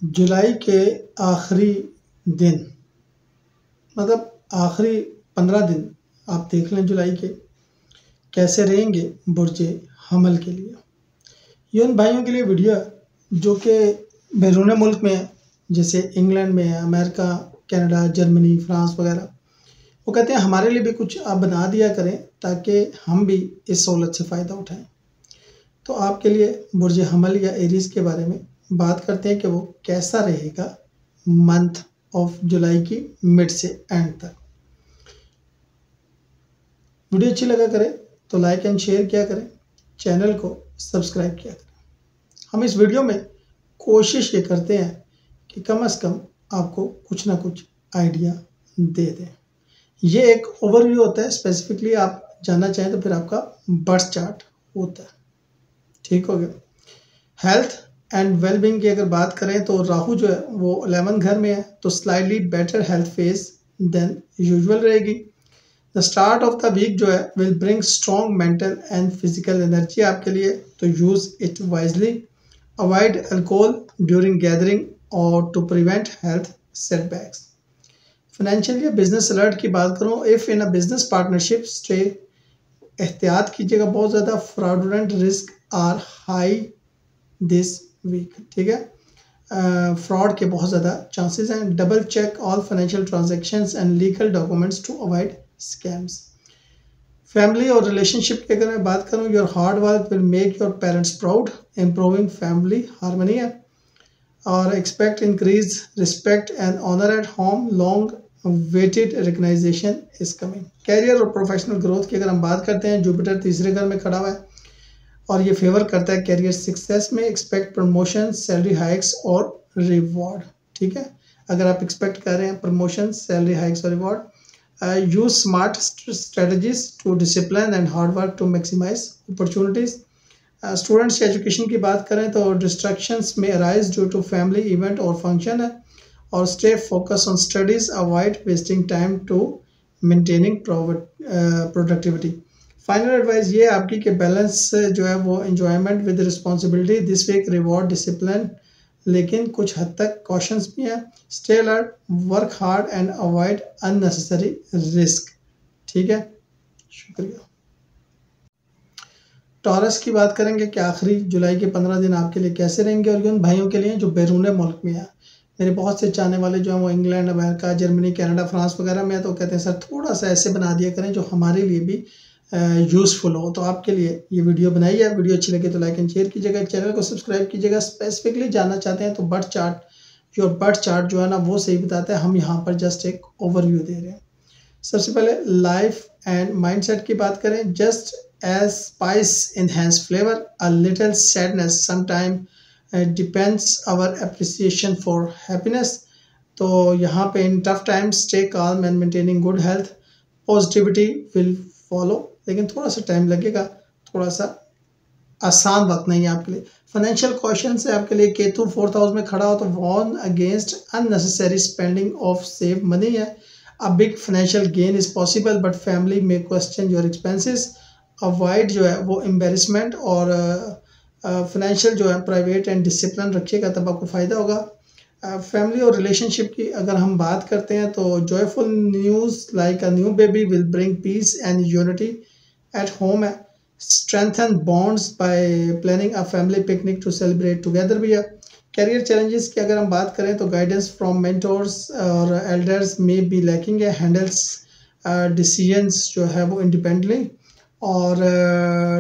जुलाई के आखिरी दिन, मतलब आखिरी 15 दिन आप देख लें जुलाई के कैसे रहेंगे बुर्जे हमल के लिए। ये उन भाइयों के लिए वीडियो है जो कि बैरून मुल्क में है, जैसे इंग्लैंड में है, अमेरिका, कनाडा, जर्मनी, फ्रांस वगैरह। वो कहते हैं हमारे लिए भी कुछ आप बना दिया करें ताकि हम भी इस सहूलत से फ़ायदा उठाएं। तो आपके लिए बुर्ज हमल या एरीज के बारे में बात करते हैं कि वो कैसा रहेगा मंथ ऑफ जुलाई की मिड से एंड तक। वीडियो अच्छी लगा करें तो लाइक एंड शेयर किया करें, चैनल को सब्सक्राइब किया करें। हम इस वीडियो में कोशिश ये करते हैं कि कम से कम आपको कुछ ना कुछ आइडिया दे दें। ये एक ओवरव्यू होता है, स्पेसिफिकली आप जानना चाहें तो फिर आपका बर्थ चार्ट होता है। ठीक हो गया। हेल्थ एंड वेलबींग की अगर बात करें तो राहु जो है वो 11 घर में है, तो slightly better health phase than usual रहेगी। The start of the week जो है will bring strong mental and physical energy आपके लिए, तो use it wisely. Avoid alcohol during gathering और to prevent health setbacks. Financial या बिजनेस अलर्ट की बात करूँ, if in a business partnership stay एहतियात कीजिएगा, बहुत ज़्यादा fraudulent risk are high this week. ठीक है, फ्रॉड के बहुत ज़्यादा चांसेस हैं। Double check all financial transactions and legal documents to avoid scams. Family और रिलेशनशिप की अगर मैं बात करूँ, your hard work will make your parents proud, improving family harmony है। और expect increase respect and honour at home, long waited recognition is coming. Career और professional growth की अगर हम बात करते हैं, जुपिटर तीसरे घर में खड़ा हुआ है और ये फेवर करता है कैरियर सक्सेस में। एक्सपेक्ट प्रमोशन, सैलरी हाइक्स और रिवॉर्ड। ठीक है, अगर आप एक्सपेक्ट कर रहे हैं प्रमोशन, सैलरी हाइक्स और reward. Use smart strategies to discipline and hard work to maximise opportunities. Students की एजुकेशन की बात करें तो distractions may arise due to family event और फंक्शन है, और stay focus on studies, avoid wasting time to maintaining productivity. Final advice ये आपकी कि बैलेंस जो है वो enjoyment with responsibility this week, reward discipline, लेकिन कुछ हद तक कॉशंस भी हैं। Stay alert, work hard and avoid unnecessary risk. ठीक है, शुक्रिया। टॉरस की बात करेंगे कि आखिरी जुलाई के 15 दिन आपके लिए कैसे रहेंगे, और ये उन भाइयों के लिए जो बैरून मुल्क में है। मेरे बहुत से चाहने वाले जो हैं वो England, America, Germany, Canada, France वगैरह में है, तो कहते हैं सर थोड़ा सा ऐसे बना दिया करें जो हमारे लिए भी यूज़फुल हो। तो आपके लिए ये वीडियो बनाई है। वीडियो अच्छी लगे तो लाइक एंड शेयर कीजिएगा, चैनल को सब्सक्राइब कीजिएगा। स्पेसिफिकली जानना चाहते हैं तो birth chart, your birth chart जो है ना वो सही बताता है। हम यहाँ पर जस्ट एक ओवरव्यू दे रहे हैं। सबसे पहले लाइफ एंड माइंडसेट की बात करें, just as spice enhance flavour, a little sadness sometime depends our appreciation for happiness. तो यहाँ पे in tough times stay calm and maintaining good health, positivity will follow, लेकिन थोड़ा सा टाइम लगेगा, थोड़ा सा आसान वक्त नहीं है आपके लिए। फाइनेंशियल क्वेश्चन है आपके लिए, केतु 4th हाउस में खड़ा हो तो warn against unnecessary spending of save money है। A big financial gain is possible but family में क्वेश्चन योर एक्सपेंसेस। अवॉइड जो है वो एम्बेरसमेंट, और फाइनेंशियल जो है प्राइवेट एंड डिसिप्लिन रखिएगा, तब आपको फ़ायदा होगा। फैमिली और रिलेशनशिप की अगर हम बात करते हैं तो joyful news like a new baby will bring peace and unity at home है। Strengthen bonds by planning a family picnic to celebrate together भी है। कैरियर चैलेंजेस की अगर हम बात करें तो गाइडेंस फ्रॉम मेंटोर्स और एल्डर्स में बी लैकिंग है। हैंडल्स डिसीजंस जो है वो इंडिपेंडेंटली, और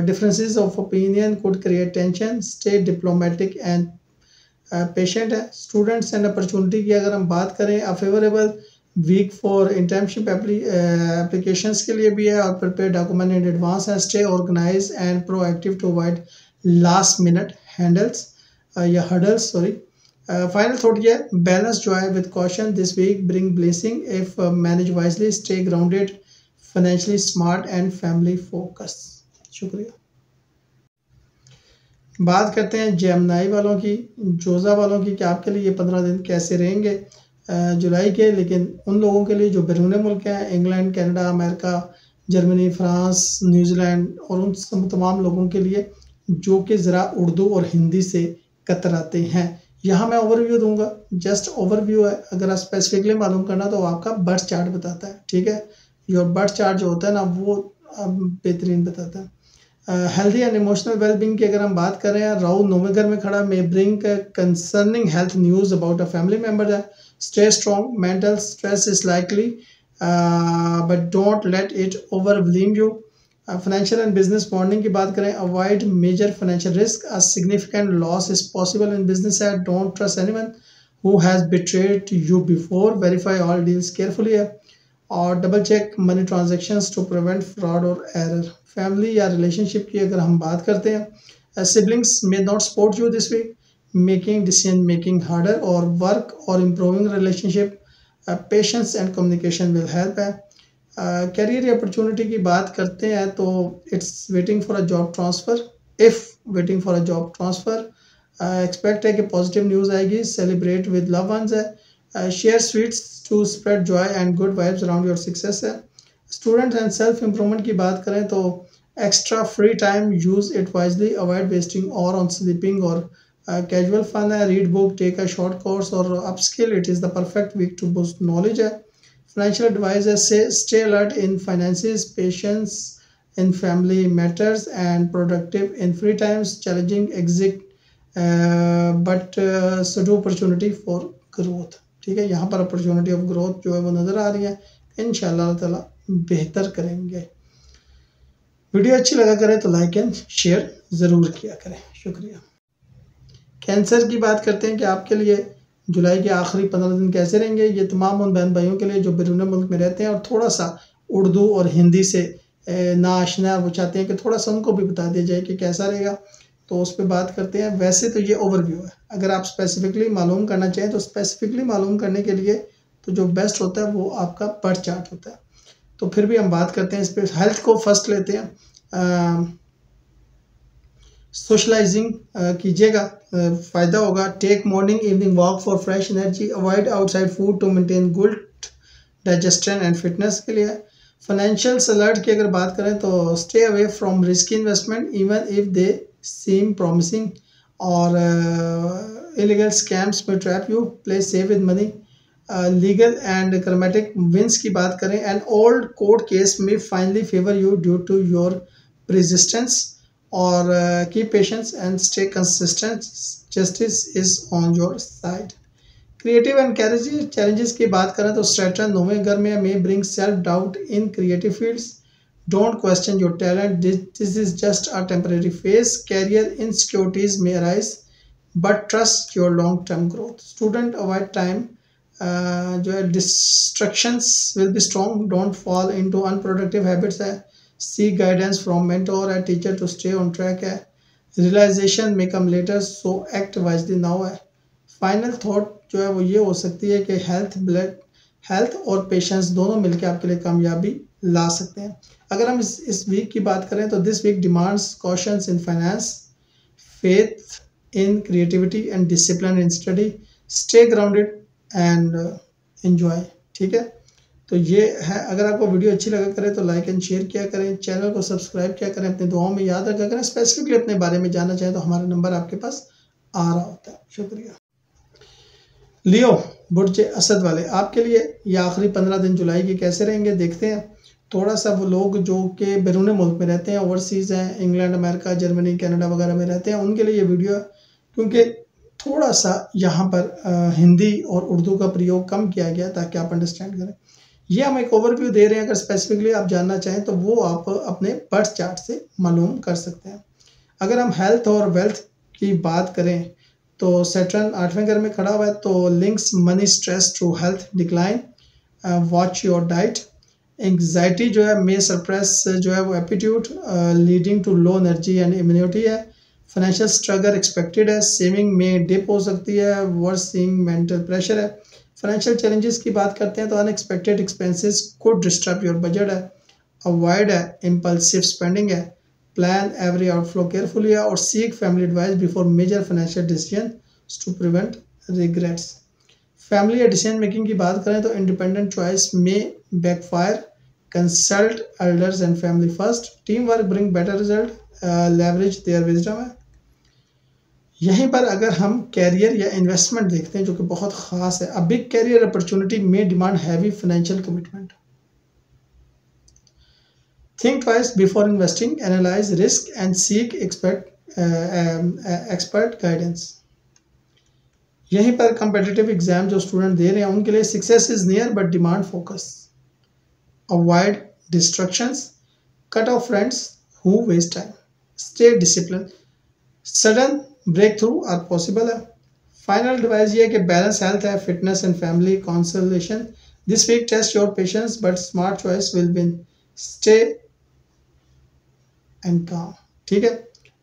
differences of opinion could create tension, stay diplomatic and patient है। स्टूडेंट्स एंड अपॉर्चुनिटी की अगर हम बात करें, a favourable week for internship applications के लिए भी है, और प्रिपेयर डॉक्यूमेंट इन एडवांस है। Stay organise and proactive to avoid last minute handles या हडल्स, सॉरी। फाइनल थॉट ये, बैलेंस जो है with caution this week bring blessing if manage wisely, stay grounded, financially smart and family focus. शुक्रिया। बात करते हैं Gemini वालों की, जोज़ा वालों की, कि आपके लिए ये 15 दिन कैसे रहेंगे जुलाई के। लेकिन उन लोगों के लिए जो बैरून मुल्क हैं, England, Canada, America, Germany, France, New Zealand, और उन तमाम लोगों के लिए जो कि ज़रा उर्दू और हिंदी से कतराते हैं, यहाँ मैं ओवरव्यू दूंगा, जस्ट ओवरव्यू है। अगर आप स्पेसिफिकली मालूम करना तो आपका बर्थ चार्ट बताता है, ठीक है। योर बर्थ चार्ट जो होता है ना वो बेहतरीन बताता है। हेल्दी एंड इमोशनल वेलबींग की अगर हम बात करें, राहु 9वें घर में खड़ा may bring concerning health news about a family member है। Stay strong, mental stress is likely but don't let it overwhelm you. Financial and business bonding की बात करें, avoid major financial risk, a significant loss is possible in business है। Don't trust anyone who has betrayed you before, verify all deals carefully है। और double check money transactions to prevent fraud और error. Family या relationship की अगर हम बात करते हैं, siblings may not support you this week, making decision making harder, और वर्क और improving relationship, patience and communication will help है। करियर अपॉर्चुनिटी की बात करते हैं तो it's waiting for a job transfer, if waiting for a job transfer expect है कि पॉजिटिव न्यूज़ आएगी। सेलिब्रेट विद लव वंस है। Share sweets to spread joy and good vibes around your success है। स्टूडेंट्स एंड सेल्फ इम्प्रूवमेंट की बात करें तो extra free time use it wisely, avoid wasting और ऑन स्लीपिंग और casual fun है। Read book, take a short course और upskill, it is the perfect week to boost knowledge है। Financial advice है, say stay alert in finances, patience in family matters and productive in free times, challenging exit but सुडू opportunity for growth. ठीक है, यहाँ पर opportunity of growth जो है वो नज़र आ रही है। इंशाअल्लाह ताला बेहतर करेंगे। वीडियो अच्छी लगा करें तो लाइक एंड शेयर ज़रूर किया करें। शुक्रिया। कैंसर की बात करते हैं कि आपके लिए जुलाई के आखिरी 15 दिन कैसे रहेंगे। ये तमाम उन बहन भाइयों के लिए जो बैरून मुल्क में रहते हैं और थोड़ा सा उर्दू और हिंदी से ना आशना, वो चाहते हैं कि थोड़ा सा उनको भी बता दिया जाए कि कैसा रहेगा, तो उस पर बात करते हैं। वैसे तो ये ओवरव्यू है, अगर आप स्पेसिफिकली मालूम करना चाहें तो स्पेसिफिकली मालूम करने के लिए तो जो बेस्ट होता है वो आपका बर्थ चार्ट होता है। तो फिर भी हम बात करते हैं इस पर। हेल्थ को फर्स्ट लेते हैं। सोशलाइजिंग कीजिएगा, फ़ायदा होगा। Take morning evening walk for fresh energy, avoid outside food to maintain good digestion and fitness के लिए। फाइनेंशियल अलर्ट की अगर बात करें तो stay away from risky investment even if they seem promising, और illegal scams may trap you, play safe with money. Legal and chromatic wins की बात करें, an old court case may finally favour you due to your persistence, और keep patience and stay consistent, justice is on your side. Creative and career challenges की बात करें तो Saturn 9वें घर में may bring self doubt in creative fields, don't question your talent, this is just a temporary phase. Career insecurities may arise but trust your long term growth. Student avoid time जो है distractions will be strong, don't fall into unproductive habits है। seek guidance from mentor or teacher to stay on track है। realization may come later so act wisely now है। final thought जो है वो ये हो सकती है कि हेल्थ और पेशेंस दोनों मिलकर आपके लिए कामयाबी ला सकते हैं। अगर हम इस वीक की बात करें तो this week demands cautions in finance, faith in creativity and discipline in study, stay grounded and enjoy। ठीक है, तो ये है। अगर आपको वीडियो अच्छी लगा करे तो लाइक एंड शेयर किया करें, चैनल को सब्सक्राइब किया करें, अपने दुआओं में याद रखा करें। स्पेसिफिकली अपने बारे में जानना चाहें तो हमारा नंबर आपके पास आ रहा होता है। शुक्रिया। लियो बुर्ज असद वाले, आपके लिए ये आखिरी 15 दिन जुलाई के कैसे रहेंगे देखते हैं। थोड़ा सा वो लोग जो कि बैरून मुल्क में रहते हैं, ओवरसीज़ हैं, इंग्लैंड, अमेरिका, जर्मनी, कनाडा वगैरह में रहते हैं, उनके लिए ये वीडियो है, क्योंकि थोड़ा सा यहाँ पर हिंदी और उर्दू का प्रयोग कम किया गया ताकि आप अंडरस्टैंड करें। ये हम एक ओवरव्यू दे रहे हैं, अगर स्पेसिफिकली आप जानना चाहें तो वो आप अपने बर्थ चार्ट से मालूम कर सकते हैं। अगर हम हेल्थ और वेल्थ की बात करें तो सैटर्न 8वें घर में खड़ा हुआ है, तो links money stress to health decline, watch your diet. Anxiety जो है मे सरप्रेस जो है वो aptitude, leading to low energy and immunity है। फाइनेंशियल स्ट्रगल एक्सपेक्टेड है, सेविंग में डिप हो सकती है, वर्सिंग मेंटल प्रेशर है। फाइनेंशियल चैलेंजेस की बात करते हैं तो unexpected expenses could disturb your budget है, अवॉइड है इम्पल्सिव स्पेंडिंग है, प्लान एवरी आउटफ्लो केयरफुली है, और seek family advice before major financial decision to prevent regrets. Family या डिसीजन मेकिंग की बात करें तो independent choice may backfire, consult elders and family first, team work bring better result, leverage their wisdom है। यहीं पर अगर हम कैरियर या इन्वेस्टमेंट देखते हैं जो कि बहुत ख़ास है, a big career opportunity may demand heavy financial commitment. Think twice before investing, analyse risk and seek expert guidance. यहीं पर कंपेटिटिव एग्जाम जो स्टूडेंट दे रहे हैं उनके लिए success is near but demand focus. Avoid distractions, cut off friends who waste time, stay discipline, sudden breakthrough are possible है। Final advice ये है कि बैलेंस हेल्थ है, fitness and family consolation. This week test your patience but smart choice will win, stay and calm. ठीक है,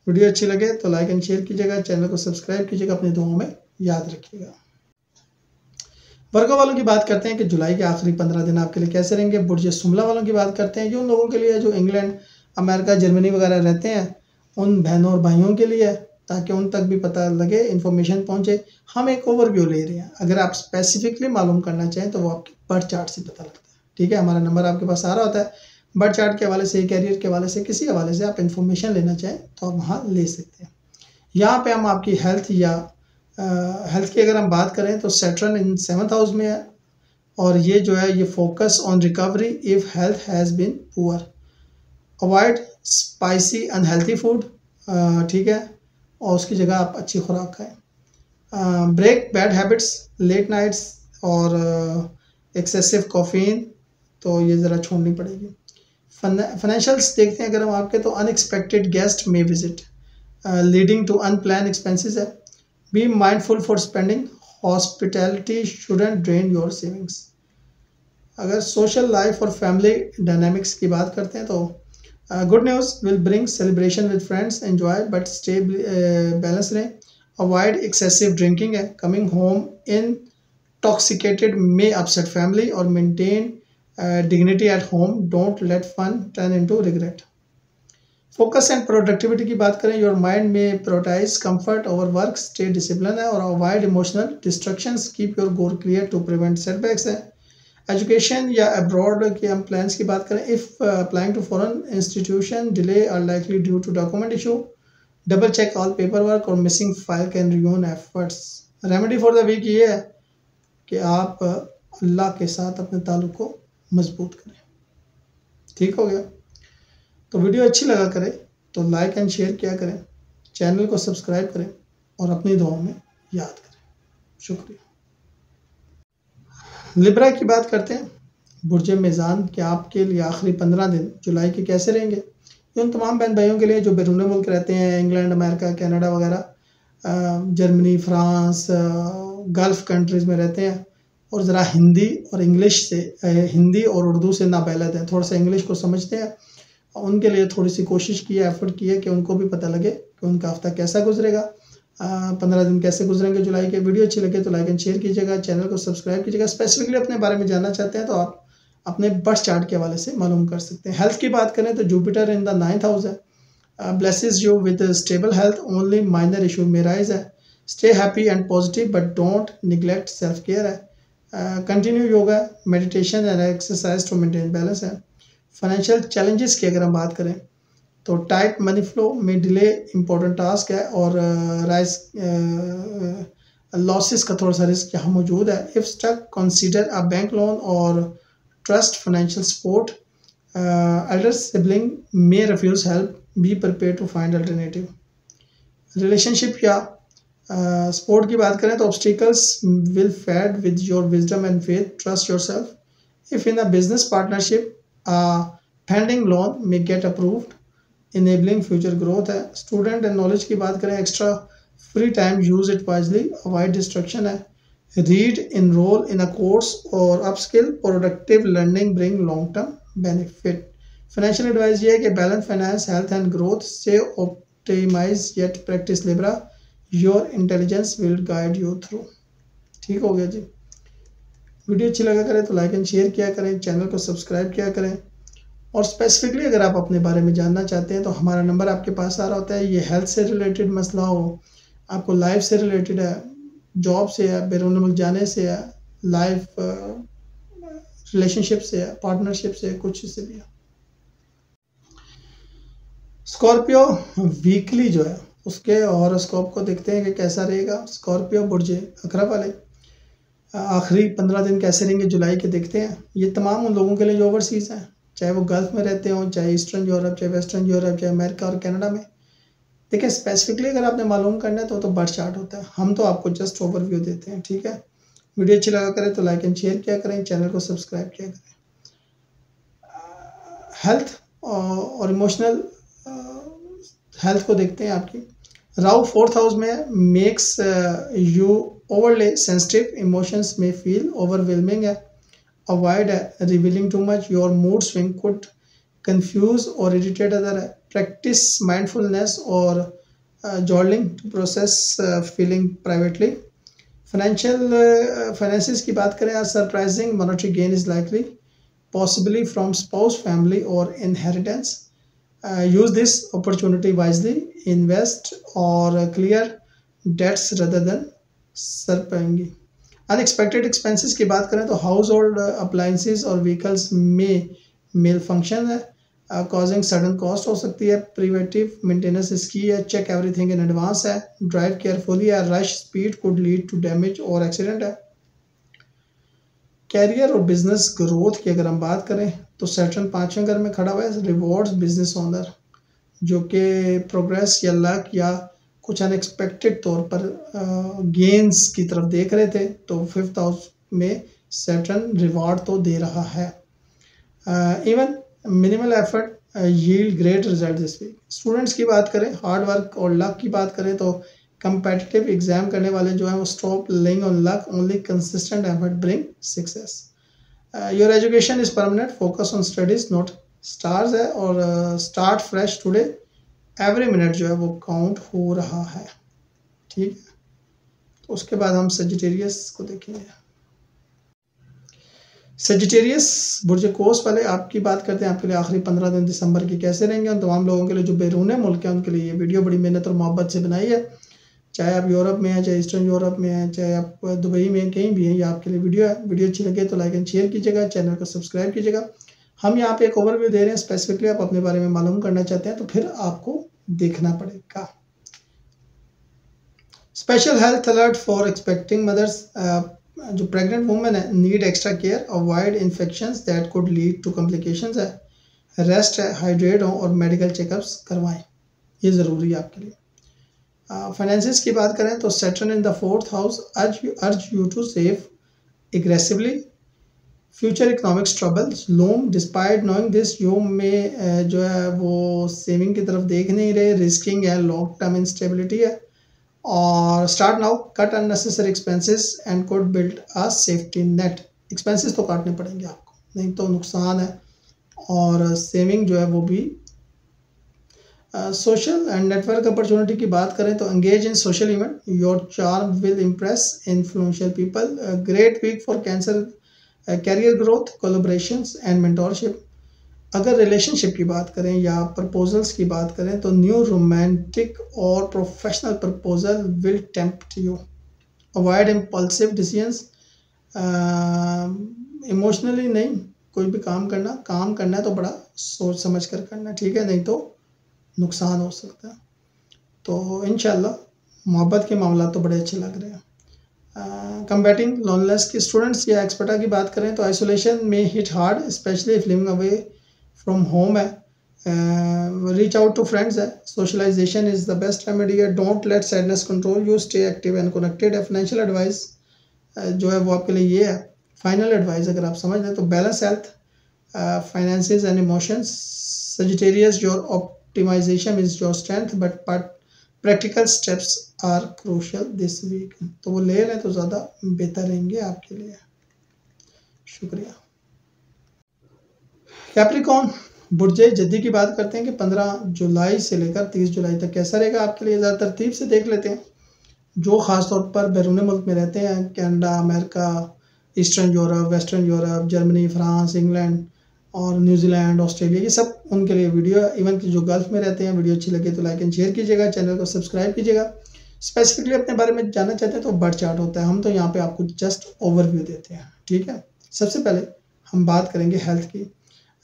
video अच्छी लगे तो लाइक एंड शेयर कीजिएगा, चैनल को सब्सक्राइब कीजिएगा, अपनी दुआओं में याद रखिएगा। वर्गो वालों की बात करते हैं कि जुलाई के आखिरी 15 दिन आपके लिए कैसे रहेंगे। बुर्ज सुमला वालों की बात करते हैं, जो उन लोगों के लिए जो इंग्लैंड, अमेरिका, जर्मनी वगैरह रहते हैं, उन बहनों और भाइयों के लिए, ताकि उन तक भी पता लगे, इन्फॉर्मेशन पहुंचे। हम एक ओवरव्यू ले रहे हैं, अगर आप स्पेसिफिकली मालूम करना चाहें तो वो आपके बर्थ चार्ट से पता लगता है। ठीक है, हमारा नंबर आपके पास आ रहा होता है, बर्थ चार्ट के हवाले से, कैरियर के हवाले से, किसी हवाले से आप इन्फॉर्मेशन लेना चाहें तो आप वहाँ ले सकते हैं। यहाँ पे हम आपकी हेल्थ या हेल्थ की अगर हम बात करें तो सैटर्न इन 7th हाउस में है, और ये जो है ये focus on recovery if health has been poor. Avoid spicy unhealthy food, ठीक है, और उसकी जगह आप अच्छी खुराक खाएं। Break bad habits, late nights और एक्सेसिव कैफीन, तो ये ज़रा छोड़नी पड़ेगी। फाइनेंशियल्स देखते हैं अगर हम आपके, तो unexpected guest may visit leading to unplan expenses है। Be mindful for spending, hospitality shouldn't drain your savings. अगर सोशल लाइफ और फैमिली डायनामिक्स की बात करते हैं तो good news will bring celebration with friends, enjoy but stay balance रहें। Avoid excessive drinking है। Coming home intoxicated may upset family, or maintain dignity at home. Don't let fun turn into regret. Focus and productivity की बात करें, your mind may prioritize comfort over work, stay disciplined है, और avoid emotional distractions, keep your goal clear to prevent setbacks है। Education या abroad के हम plans की बात करें, if applying to foreign institution delay are likely due to document issue, double check all paper work, और missing file can ruin efforts. Remedy for the week ये है कि आप अल्लाह के साथ अपने ताल्लुक़ को मजबूत करें। ठीक हो गया, तो वीडियो अच्छी लगा करें तो लाइक एंड शेयर किया करें, चैनल को सब्सक्राइब करें और अपनी दुआओं में याद करें। शुक्रिया। लिब्रा की बात करते हैं, बुर्ज मीज़ान के आपके लिए आखिरी 15 दिन जुलाई के कैसे रहेंगे। ये उन तमाम बहन भाइयों के लिए जो बैरून मुल्क रहते हैं, इंग्लैंड, अमेरिका, कनाडा वगैरह, जर्मनी, फ्रांस, गल्फ़ कंट्रीज़ में रहते हैं, और ज़रा हिंदी और इंग्लिश से, हिंदी और उर्दू से नाबलद हैं, थोड़ा सा इंग्लिश को समझते हैं, उनके लिए थोड़ी सी कोशिश की है, एफर्ट की है कि उनको भी पता लगे कि उनका हफ्ता कैसा गुजरेगा, 15 दिन कैसे गुजरेंगे जुलाई के। वीडियो अच्छी लगे तो लाइक एंड शेयर कीजिएगा, चैनल को सब्सक्राइब कीजिएगा। स्पेसिफिकली अपने बारे में जानना चाहते हैं तो आप अपने बर्थ चार्ट के हवाले से मालूम कर सकते हैं। हेल्थ की बात करें तो Jupiter in the 9th house है, blesses you with stable health, only minor issue may rise है। stay happy and positive but don't neglect self care है। continue yoga, meditation and exercise to maintain balance है। Financial challenges की अगर हम बात करें तो टाइट मनी फ्लो में डिले इंपॉर्टेंट टास्क है, और राइज लॉसेस का थोड़ा सा रिस्क यहाँ मौजूद है। If stuck consider a bank loan और trust financial support. Elder sibling may refuse help, be prepare to find alternative. Relationship या स्पोर्ट की बात करें तो obstacles will fade with your wisdom and faith, trust yourself. If in a business partnership pending loan may get approved, enabling future growth है। Student and knowledge की बात करें, extra free time use it wisely, avoid distraction है। Read, enrol in a course और upskill, productive learning bring long term benefit. Financial advice ये है कि balance finance, health and growth से optimise yet practice Libra, your intelligence will guide you through. ठीक हो गया जी। Video अच्छी लगा करें तो लाइक एंड शेयर किया करें, चैनल को सब्सक्राइब किया करें, और स्पेसिफिकली अगर आप अपने बारे में जानना चाहते हैं तो हमारा नंबर आपके पास आ रहा होता है। ये हेल्थ से रिलेटेड मसला हो, आपको लाइफ से रिलेटेड है, जॉब से है, बैरून मुल्क जाने से है, लाइफ रिलेशनशिप से है, पार्टनरशिप से है, कुछ से भी है। स्कॉर्पियो वीकली जो है उसके हॉरोस्कोप को देखते हैं कि कैसा रहेगा। स्कॉर्पियो बुर्ज अकरब वाले आखिरी 15 दिन कैसे रहेंगे जुलाई के देखते हैं। ये तमाम उन लोगों के लिए जो ओवरसीज़ हैं, चाहे वो गल्फ़ में रहते हों, चाहे ईस्टर्न यूरोप, चाहे वेस्टर्न यूरोप, चाहे अमेरिका और कनाडा में। देखिए स्पेसिफिकली अगर आपने मालूम करना है तो वो तो बर्थ चार्ट होता है, हम तो आपको जस्ट ओवरव्यू देते हैं। ठीक है, वीडियो अच्छी लगा करें तो लाइक एंड शेयर किया करें, चैनल को सब्सक्राइब किया करें। हेल्थ और इमोशनल हेल्थ को देखते हैं आपकी। राहु 4th हाउस में makes you overly sensitive, emotions में फील ओवरवेलमिंग है। Avoid revealing too much, your mood swing could confuse or irritate other. Practice mindfulness or journaling to process feeling privately. Finances की बात करें, a surprising monetary gain is likely, possibly from spouse, family or inheritance. Use this opportunity wisely. Invest or clear debts rather than surpaying. Unexpected expenses की बात करें तो household appliances और vehicles में malfunction है, causing sudden cost हो सकती है। प्रिवेंटिव मेंटेनेंस इसकी है, चेक एवरीथिंग इन एडवांस है। ड्राइव केयरफुली है, rash speed could lead to damage और एक्सीडेंट है। कैरियर और बिजनेस ग्रोथ की अगर हम बात करें तो सैटर्न 5वें घर में खड़ा हुआ है। रिवॉर्ड्स बिजनेस ओनर जो कि प्रोग्रेस या लक या कुछ अनएक्सपेक्टेड तौर पर गेन्स की तरफ देख रहे थे, तो 5th हाउस में सैटर्न रिवॉर्ड तो दे रहा है। Even minimal effort yield great result this week. Students की बात करें, हार्ड वर्क और लक की बात करें तो कंपेटिटिव एग्जाम करने वाले जो हैं वो stop laying on luck, only consistent effort bring success. Your education is permanent, focus on studies not stars है। और start fresh today, every minute जो है वो काउंट हो रहा है। ठीक है, तो उसके बाद हम सजिटेरियस को देखेंगे। सजिटेरियस बुर्ज कोस वाले आपकी बात करते हैं, आपके लिए आखिरी 15 दिन दिसंबर के कैसे रहेंगे। उन तमाम लोगों के लिए जो बैरून मुल्क है उनके लिए ये वीडियो बड़ी मेहनत और मोहब्बत से बनाई है। चाहे आप यूरोप में हैं, चाहे ईस्टर्न यूरोप में हैं, चाहे आप दुबई में कहीं भी हैं, ये आपके लिए वीडियो है। वीडियो अच्छी लगे तो लाइक एंड शेयर कीजिएगा, चैनल को सब्सक्राइब कीजिएगा। हम यहाँ पे एक ओवरव्यू दे रहे हैं, स्पेसिफिकली आप अपने बारे में मालूम करना चाहते हैं तो फिर आपको देखना पड़ेगा। Special health alert for expecting mothers, जो प्रेग्नेंट वुमेन है need extra care, avoid infections that could lead to complications है। रेस्ट है, हाइड्रेट हो और मेडिकल चेकअप्स करवाएं, ये ज़रूरी है आपके लिए। फाइनेंसिस की बात करें तो Saturn in the 4th house urge you to save aggressively, future economics troubles loom, despite knowing this you में जो है वो सेविंग की तरफ देख नहीं रहे, रिस्किंग है, लॉन्ग टर्म इंस्टेबिलिटी है। और start now, cut unnecessary expenses and could build a safety net. Expenses तो काटने पड़ेंगे आपको, नहीं तो नुकसान है। और सेविंग जो है वो भी। सोशल एंड नेटवर्क अपॉर्चुनिटी की बात करें तो engage in social event, your charm will impress influential people. Great week for Cancer, career growth, collaborations and mentorship. अगर रिलेशनशिप की बात करें या प्रपोजल्स की बात करें तो न्यू रोमांटिक और professional proposal will tempt you. Avoid impulsive decisions, emotionally नहीं कोई भी काम करना है तो बड़ा सोच समझ कर करना, ठीक है, नहीं तो नुकसान हो सकता है। तो इंशाल्लाह मोहब्बत के मामला तो बड़े अच्छे लग रहे हैं। कम्बैटिंग लोनलेस की स्टूडेंट्स या एक्सपर्टा की बात करें तो आइसोलेशन में hit hard, specially if living away from home है। रीच आउट टू फ्रेंड्स है, socialisation is the best remedy है। Don't let sadness control you, stay active and connected है। फाइनेंशियल एडवाइस जो है वो आपके लिए ये है, फाइनल एडवाइस अगर आप समझ लें तो balance health, finances and emotions. Sagittarius, your optimization is your strength but practical steps are crucial this week. तो वो ले लें तो ज़्यादा बेहतर रहेंगे आपके लिए। शुक्रिया। कैप्रिकॉर्न बुर्ज जद्दी की बात करते हैं कि 15 जुलाई से लेकर 30 जुलाई तक कैसा रहेगा आपके लिए, ज़्यादा तरतीब से देख लेते हैं। जो ख़ास तौर पर बैरून मुल्क में रहते हैं, Canada, America, eastern Europe, western Europe, Germany, France, England और न्यूजीलैंड, ऑस्ट्रेलिया, ये सब उनके लिए वीडियो है। इवन कि जो गल्फ़ में रहते हैं, वीडियो अच्छी लगे तो लाइक एंड शेयर कीजिएगा, चैनल को सब्सक्राइब कीजिएगा। स्पेसिफिकली अपने बारे में जानना चाहते हैं तो बर्थ चार्ट होता है, हम तो यहाँ पे आपको जस्ट ओवरव्यू देते हैं। ठीक है, सबसे पहले हम बात करेंगे हेल्थ की।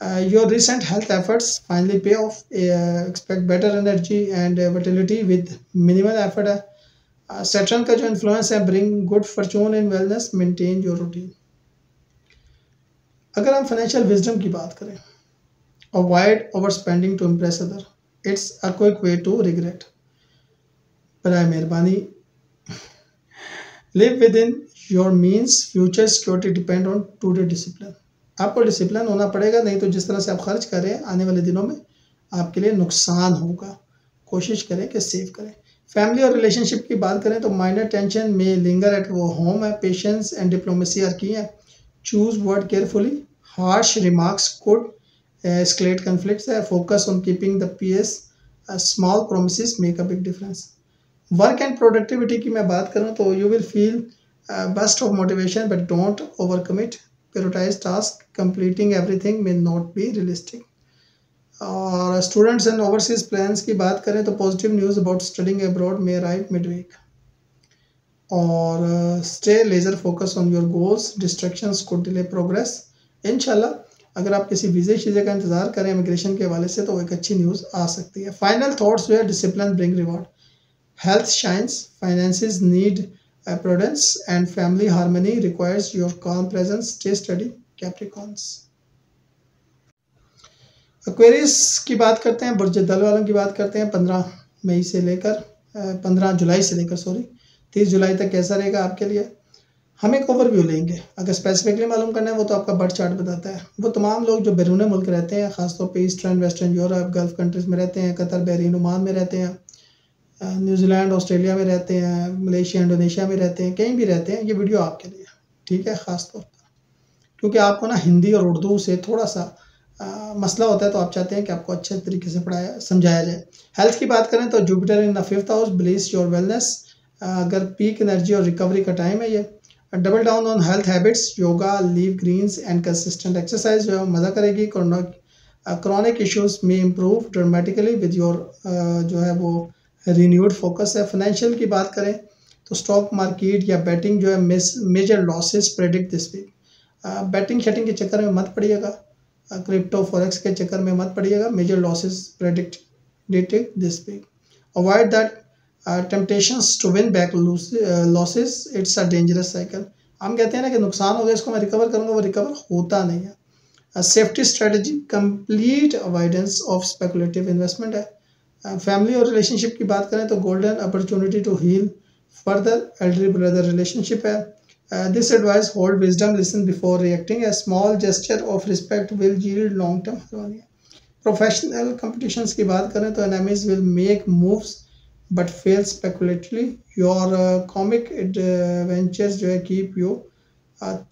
Your recent health efforts finally pay off. Expect better energy and vitality with minimal effort. Saturn का जो इन्फ्लुएंस है bring good fortune and wellness. Maintain your routine. अगर हम फाइनेंशियल विजडम की बात करें, avoid over spending to impress other, it's a quick way to regret. बराए मेहरबानी live within your means. Future security depend on today discipline. आपको discipline होना पड़ेगा, नहीं तो जिस तरह से आप खर्च कर रहे हैं आने वाले दिनों में आपके लिए नुकसान होगा. कोशिश करें कि सेव करें. फैमिली और रिलेशनशिप की बात करें तो माइनर टेंशन में लिंगर एट वो होम है. पेशेंस एंड डिप्लोमेसी आर की है. Choose word carefully. Harsh remarks could escalate conflicts. Focus on keeping the peace. Small promises make a big difference. Work and productivity की मैं बात करूं तो you will feel burst of motivation but don't over commit. Prioritise task. Completing everything may not be realistic. और students and overseas plans की बात करें तो positive news about studying abroad may arrive mid week. और stay laser focus on your goals. Distractions could delay progress. इंशाल्लाह अगर आप किसी वीज़े शीज़े का इंतजार करें इमिग्रेशन के हवाले से तो एक अच्छी न्यूज़ आ सकती है. फाइनल थॉट्स जो है, discipline bring reward. Health shines. Finances need prudence and family harmony requires your calm presence. Stay study. Capricorns. Aquarius की बात करते हैं, बुर्ज दल वालों की बात करते हैं. 15 जुलाई से लेकर 30 जुलाई तक कैसा रहेगा आपके लिए, हम एक ओवरव्यू लेंगे. अगर स्पेसिफिकली मालूम करना है वो तो आपका बर्थ चार्ट बताता है. वो तमाम लोग जो बैरून मुल्क रहते हैं, ख़ासतौर पे eastern western Europe gulf countries में रहते हैं, कतर बहरीन ओमान में रहते हैं, न्यूजीलैंड ऑस्ट्रेलिया में रहते हैं, मलेशिया इंडोनेशिया में रहते हैं, कहीं भी रहते हैं, ये वीडियो आपके लिए ठीक है. ख़ास तौर पर क्योंकि आपको ना हिंदी और उर्दू से थोड़ा सा मसला होता है, तो आप चाहते हैं कि आपको अच्छे तरीके से पढ़ाया समझाया जाए. हेल्थ की बात करें तो Jupiter in the 5th house bless your wellness. अगर पीक एनर्जी और रिकवरी का टाइम है ये. Double down on health habits. Yoga, leafy greens and consistent exercise जो है मज़ा करेगी. क्रॉनिक इश्यूज में इम्प्रूव ड्रामेटिकली विद योर जो है वो रिन्यूड फोकस है. फाइनेंशियल की बात करें तो स्टॉक मार्केट या बैटिंग जो है major losses predict this week. Betting शटिंग के चक्कर में मत पड़िएगा, क्रिप्टो फॉरेक्स के चक्कर में मत पड़िएगा. Major losses predict this week. Avoid that temptations to win back losses. It's a dangerous cycle. हम कहते हैं ना कि नुकसान हो गया, इसको मैं रिकवर करूंगा, वो रिकवर होता नहीं है. Safety strategy. Complete avoidance of speculative investment है. फैमिली और रिलेशनशिप की बात करें तो golden opportunity to heal further. Elder brother relationship है. This advice hold wisdom, listen before reacting. A small gesture of respect will yield long term harmony. Professional competitions की बात करें तो enemies will make moves but fail speculatively. Your comic adventures जो है keep you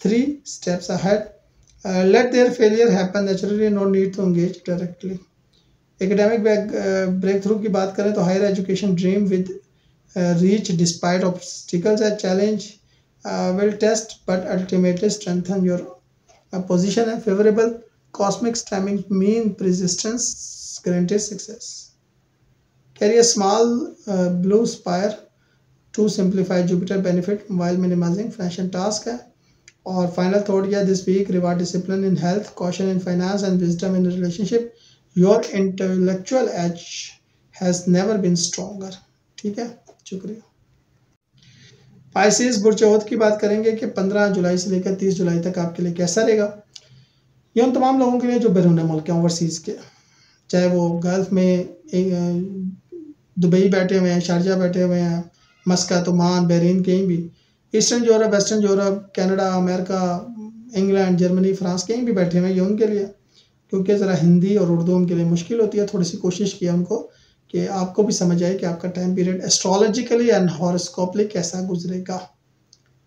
3 steps ahead. Let their failure happen naturally, no need to engage directly. Academic breakthrough की बात करें तो higher education dream with reach despite obstacles. A challenge will test but ultimately strengthen your position. है favorable cosmic stemming mean persistence guarantees success. Carry a small blue spire to simplify Jupiter benefit while minimizing financial task है. और final thought या this week reward discipline in health, caution in finance and wisdom in relationship. Your intellectual edge has never been stronger. ठीक है, शुक्रिया. Pisces बुर्ज औरत की बात करेंगे कि 15 जुलाई से लेकर 30 जुलाई तक आपके लिए कैसा रहेगा. ये उन तमाम लोगों के लिए जो बैरून मुल्क हैं, ओवरसीज़ के, चाहे वो गल्फ़ में दुबई बैठे हुए हैं, शारजा बैठे हुए हैं, मस्कत, ओमान, बहरीन, कहीं भी, eastern Europe, western Europe, Canada, America, England, Germany, France, कहीं भी बैठे हुए हैं, ये उनके लिए, क्योंकि ज़रा हिंदी और उर्दू उनके लिए मुश्किल होती है. थोड़ी सी कोशिश किया उनको कि आपको भी समझ आए कि आपका टाइम पीरियड एस्ट्रोलॉजिकली एंड हॉरोस्कोपली कैसा गुजरेगा.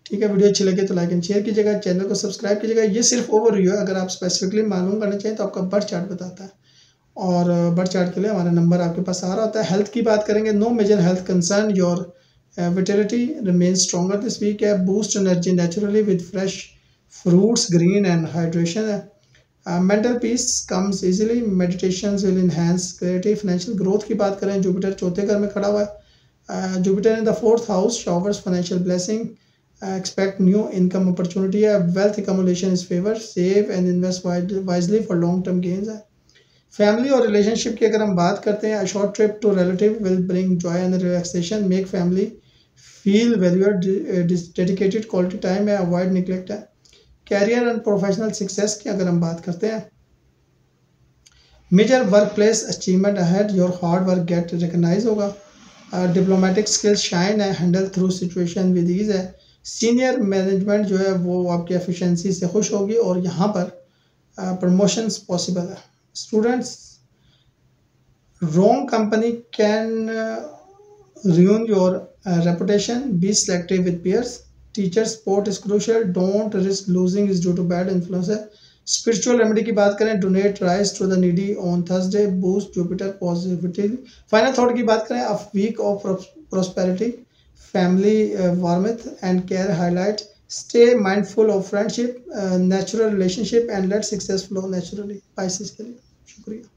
ठीक है, वीडियो अच्छी लगे तो लाइक एंड शेयर कीजिएगा, चैनल को सब्सक्राइब कीजिएगा. ये सिर्फ ओवरव्यू है, अगर आप स्पेसिफिकली मालूम करना चाहिए तो आपका बर्थ चार्ट बताता है, और बर्थ चार्ट के लिए हमारा नंबर आपके पास आ रहा होता है. हेल्थ की बात करेंगे, no major health concern. Your vitality remain stronger this week है. Boost energy naturally with fresh fruits, green and hydration है. Mental peace comes easily. Meditations will enhance creative. Financial growth की बात करें, जुपिटर चौथे घर में खड़ा हुआ है. Jupiter in the 4th house showers financial blessing. expect new income opportunity है, wealth accumulation is favor, save and invest wisely for long term gains है। फैमिली और रिलेशनशिप की अगर हम बात करते हैं, a short trip to relative will bring joy and relaxation, make family feel valued, dedicated quality time है, avoid neglect है। कैरियर एंड प्रोफेशनल सक्सेस की अगर हम बात करते हैं, major work place achievement ahead, your hard work get recognise होगा। Diplomatic skills shine है, handle through situation with ease है। सीनियर मैनेजमेंट जो है वो आपकी एफिशिएंसी से खुश होगी और यहाँ पर प्रमोशंस पॉसिबल है। Students, wrong company can ruin your reputation, be selective with peers, teacher support is crucial, don't risk losing is due to bad influence है। स्पिरिचुअल रेमेडी की बात करें, donate rice to the needy on Thursday, boost Jupiter positivity. Final thought की बात करें, a week of prosperity, family warmth and care highlight, stay mindful of friendship, natural relationship and let success flow naturally. Pisces के लिए शुक्रिया।